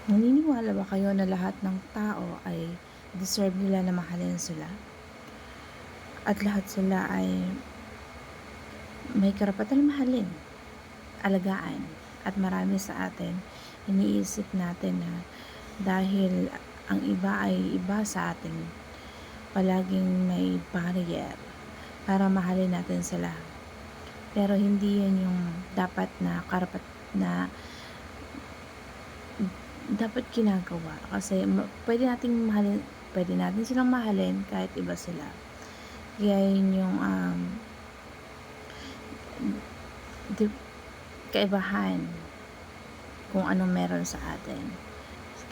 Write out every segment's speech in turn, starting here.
Naniniwala ba kayo na lahat ng tao ay deserve nila na mahalin sila? At lahat sila ay may karapatan na mahalin, alagaan, at marami sa atin, iniisip natin na dahil ang iba ay iba sa atin, palaging may barrier para mahalin natin sila. Pero hindi yan yung dapat na karapat na dapat ginagawa kasi pwede natin silang mahalin kahit iba sila. Kaya yun yung di- kaibahan kung anong meron sa atin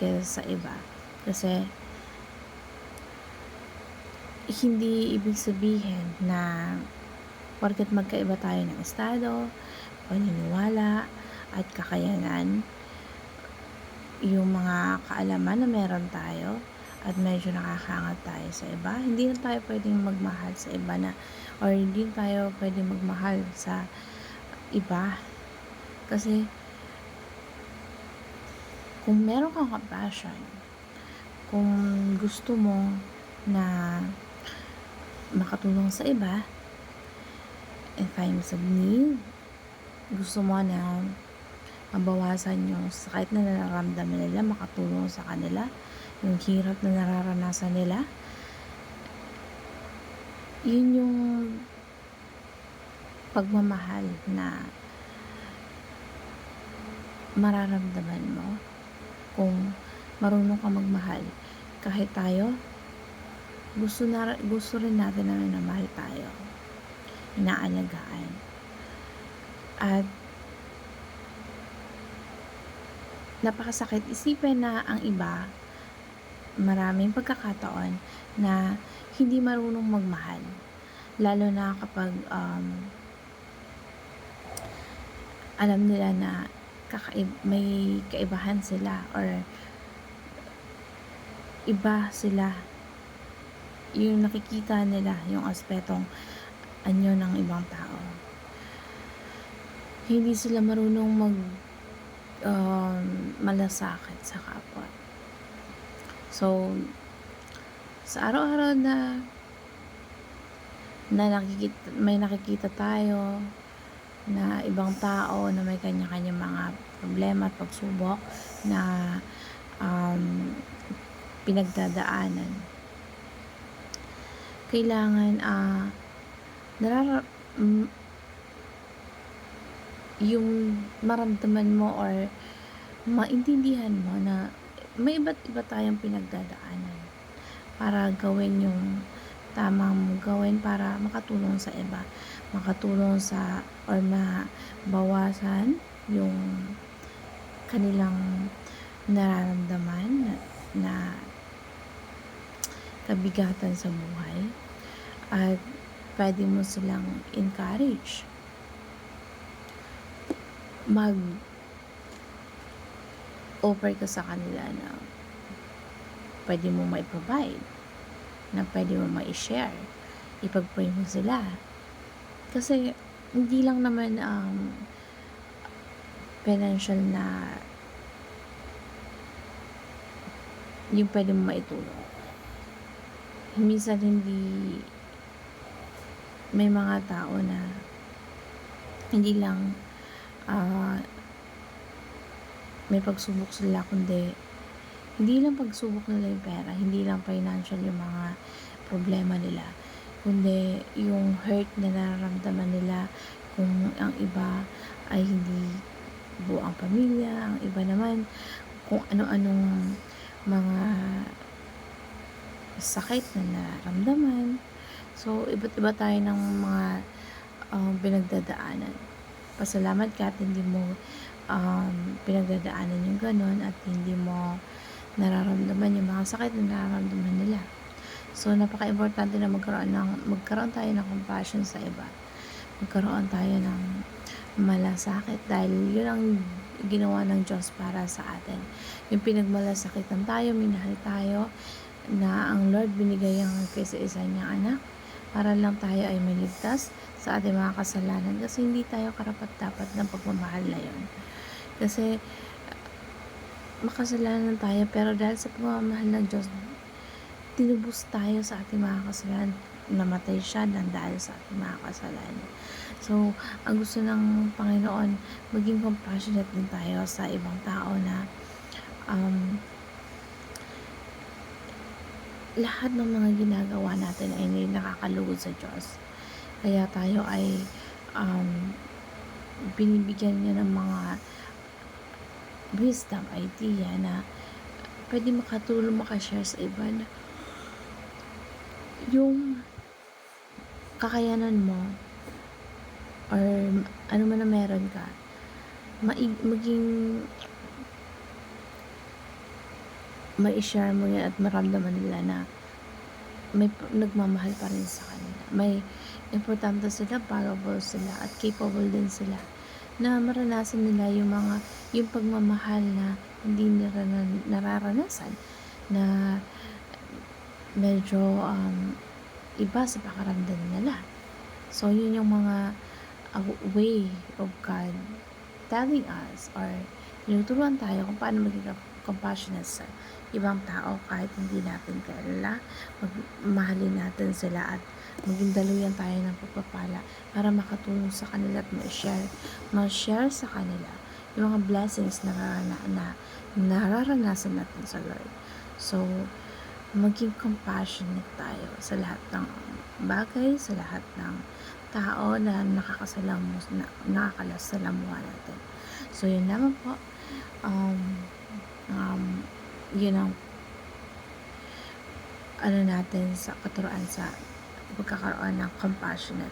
kaysa sa iba. Kasi hindi ibig sabihin na porket magkaiba tayo ng estado, paniniwala, at kakayanan, yung mga kaalaman na meron tayo at medyo nakakaangat tayo sa iba, hindi na tayo pwedeng magmahal sa iba na, or hindi tayo pwedeng magmahal sa iba. Kasi kung meron kang compassion, kung gusto mo na makatulong sa iba in times of need, gusto mo na mabawasan yung sakit na nararamdaman nila, makatulong sa kanila, yung hirap na nararanasan nila, yun yung pagmamahal na mararamdaman mo kung marunong ka magmahal. Kahit tayo, gusto rin natin na minamahal tayo, inaalagaan. At napakasakit isipin na ang iba, maraming pagkakataon na hindi marunong magmahal. Lalo na kapag alam nila na may kaibahan sila or iba sila, yung nakikita nila yung aspetong anyo ng ibang tao. Hindi sila marunong malasakit sa kapwa. So, sa araw-araw na may nakikita tayo na ibang tao na may kanya-kanya mga problema at pagsubok na pinagdadaanan. Kailangan yung maramdaman mo or maintindihan mo na may iba't iba tayong pinagdadaanan para gawin yung tamang gawin para makatulong sa iba, makatulong sa or mabawasan yung kanilang nararamdaman na kabigatan sa buhay, at pwede mo silang encourage offer ka sa kanila na pwede mo mai-provide, na pwede mo mai-share, ipag-pray mo sila. Kasi hindi lang naman financial na yung pwede mo maitulong. Minsan hindi, may mga tao na hindi lang may pagsubok sila, kundi hindi lang pagsubok nila yung pera, hindi lang financial yung mga problema nila, kundi yung hurt na nararamdaman nila kung ang iba ay hindi buo ang pamilya, ang iba naman kung ano-anong mga sakit na nararamdaman. So, iba't iba tayo ng mga pinagdadaanan. Pasalamat ka at hindi mo pinagdadaanan yung ganon at hindi mo nararamdaman yung mga sakit na nararamdaman nila. So, napaka-importante na magkaroon tayo ng compassion sa iba. Magkaroon tayo ng malasakit dahil yun ang ginawa ng Diyos para sa atin. Yung pinagmalasakitan tayo, minahal tayo, na ang Lord binigay ang kaisa-isa niyang anak para lang tayo ay maligtas sa ating mga kasalanan, kasi hindi tayo karapat-dapat ng pagmamahal na yun. Kasi makasalanan tayo, pero dahil sa pagmamahal ng Diyos, tinubos tayo sa ating mga kasalanan. Namatay siya dahil sa ating mga kasalanan. So, ang gusto ng Panginoon, maging compassionate din tayo sa ibang tao na lahat ng mga ginagawa natin ay nakakalugod sa Diyos. Kaya tayo ay binibigyan niya ng mga wisdom, idea na pwede makatulong, makashare sa iba na yung kakayanan mo or ano man na meron ka, maging ma-share mo yan at maramdaman nila na may nagmamahal pa rin sa kanila. May importante sila, powerful sila, at capable din sila na maranasan nila yung pagmamahal na hindi nila nararanasan, na medyo iba sa pakaramdam nila. So, yun yung mga way of God telling us or tinuturuan tayo kung paano maging compassionate sa ibang tao kahit hindi natin kilala. Mahalin natin sila at maging daluyan tayo ng pagpapala para makatulong sa kanila at ma-share sa kanila yung mga blessings na nararanasan natin sa Lord. So, maging compassionate tayo sa lahat ng bagay, sa lahat ng tao na nakakasalamuha natin. So, yun naman po. Yun ang natin sa katuruan sa pagkakaroon ng compassion